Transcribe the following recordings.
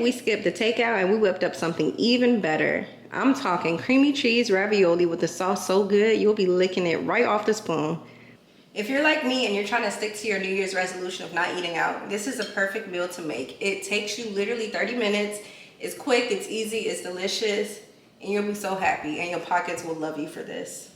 We skipped the takeout and we whipped up something even better. I'm talking creamy cheese ravioli with the sauce so good, you'll be licking it right off the spoon. If you're like me and you're trying to stick to your New Year's resolution of not eating out, this is a perfect meal to make. It takes you literally 30 minutes. It's quick, it's easy, it's delicious, and you'll be so happy, and your pockets will love you for this.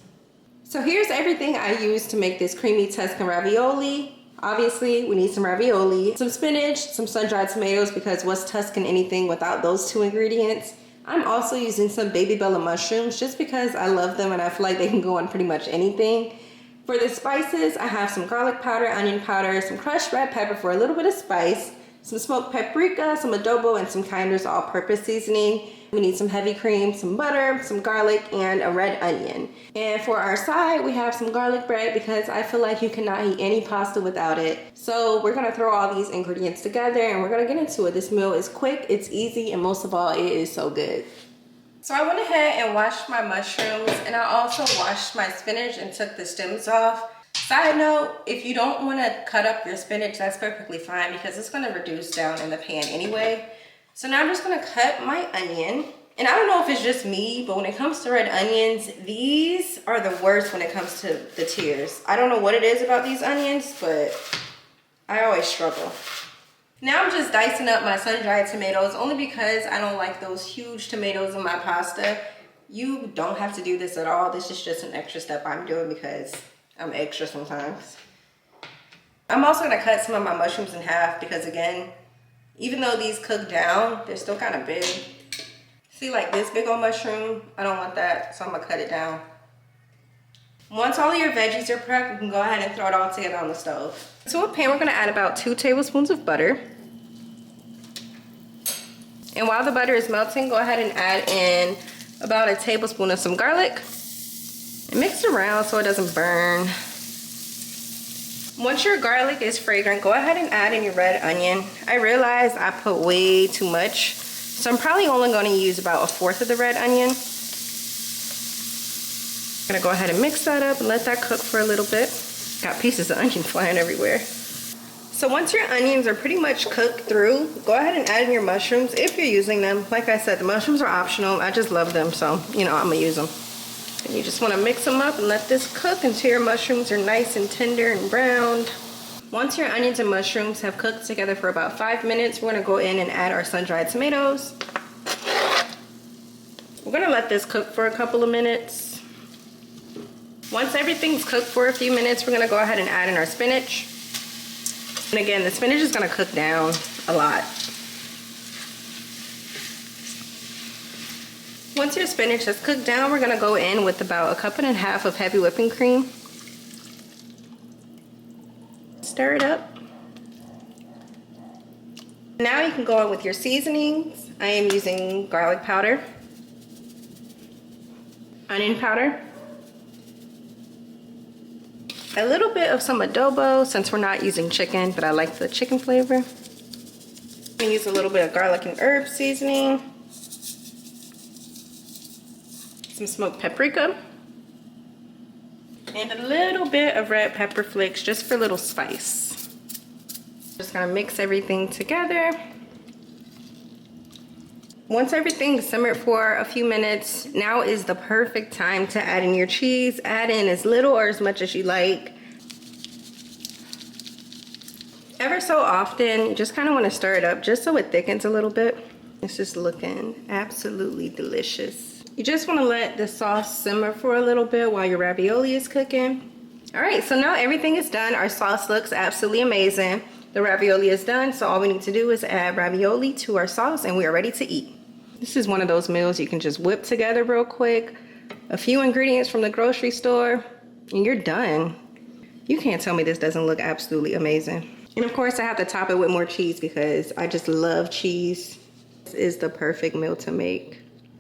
So here's everything I used to make this creamy Tuscan ravioli. Obviously, we need some ravioli, some spinach, some sun-dried tomatoes, because what's Tuscan anything without those two ingredients? I'm also using some baby bella mushrooms just because I love them and I feel like they can go on pretty much anything. For the spices, I have some garlic powder, onion powder, some crushed red pepper for a little bit of spice, some smoked paprika, some adobo, and some Kinder's all-purpose seasoning. We need some heavy cream, some butter, some garlic, and a red onion. And for our side, we have some garlic bread because I feel like you cannot eat any pasta without it. So we're gonna throw all these ingredients together and we're gonna get into it. This meal is quick, it's easy, and most of all, it is so good. So I went ahead and washed my mushrooms, and I also washed my spinach and took the stems off. Side note, if you don't want to cut up your spinach, that's perfectly fine because it's going to reduce down in the pan anyway. So now I'm just going to cut my onion. And I don't know if it's just me, but when it comes to red onions, these are the worst when it comes to the tears. I don't know what it is about these onions, but I always struggle. Now I'm just dicing up my sun-dried tomatoes only because I don't like those huge tomatoes in my pasta. You don't have to do this at all. This is just an extra step I'm doing because I'm extra sometimes. I'm also gonna cut some of my mushrooms in half because again, even though these cook down, they're still kind of big. See, like this big old mushroom, I don't want that, so I'm gonna cut it down. Once all of your veggies are prepped, you can go ahead and throw it all together on the stove. To a pan, we're gonna add about 2 tablespoons of butter. And while the butter is melting, go ahead and add in about a tablespoon of some garlic. And mix it around so it doesn't burn. Once your garlic is fragrant, go ahead and add in your red onion. I realized I put way too much, so I'm probably only gonna use about 1/4 of the red onion. I'm gonna go ahead and mix that up and let that cook for a little bit. Got pieces of onion flying everywhere. So once your onions are pretty much cooked through, go ahead and add in your mushrooms if you're using them. Like I said, the mushrooms are optional. I just love them, so you know I'm gonna use them. And you just want to mix them up and let this cook until your mushrooms are nice and tender and browned. Once your onions and mushrooms have cooked together for about 5 minutes, we're going to go in and add our sun-dried tomatoes. We're going to let this cook for a couple of minutes. Once everything's cooked for a few minutes, we're going to go ahead and add in our spinach. And again, the spinach is going to cook down a lot. Once your spinach is cooked down, we're gonna go in with about 1.5 cups of heavy whipping cream. Stir it up. Now you can go in with your seasonings. I am using garlic powder, onion powder, a little bit of some adobo since we're not using chicken, but I like the chicken flavor. I'm gonna use a little bit of garlic and herb seasoning. Some smoked paprika, and a little bit of red pepper flakes just for a little spice. Just gonna mix everything together. Once everything's simmered for a few minutes, now is the perfect time to add in your cheese. Add in as little or as much as you like. Ever so often, you just kind of want to stir it up just so it thickens a little bit. It's just looking absolutely delicious. You just want to let the sauce simmer for a little bit while your ravioli is cooking. All right, so now everything is done. Our sauce looks absolutely amazing. The ravioli is done, so all we need to do is add ravioli to our sauce and we are ready to eat. This is one of those meals you can just whip together real quick. A few ingredients from the grocery store and you're done. You can't tell me this doesn't look absolutely amazing. And of course I have to top it with more cheese because I just love cheese. This is the perfect meal to make.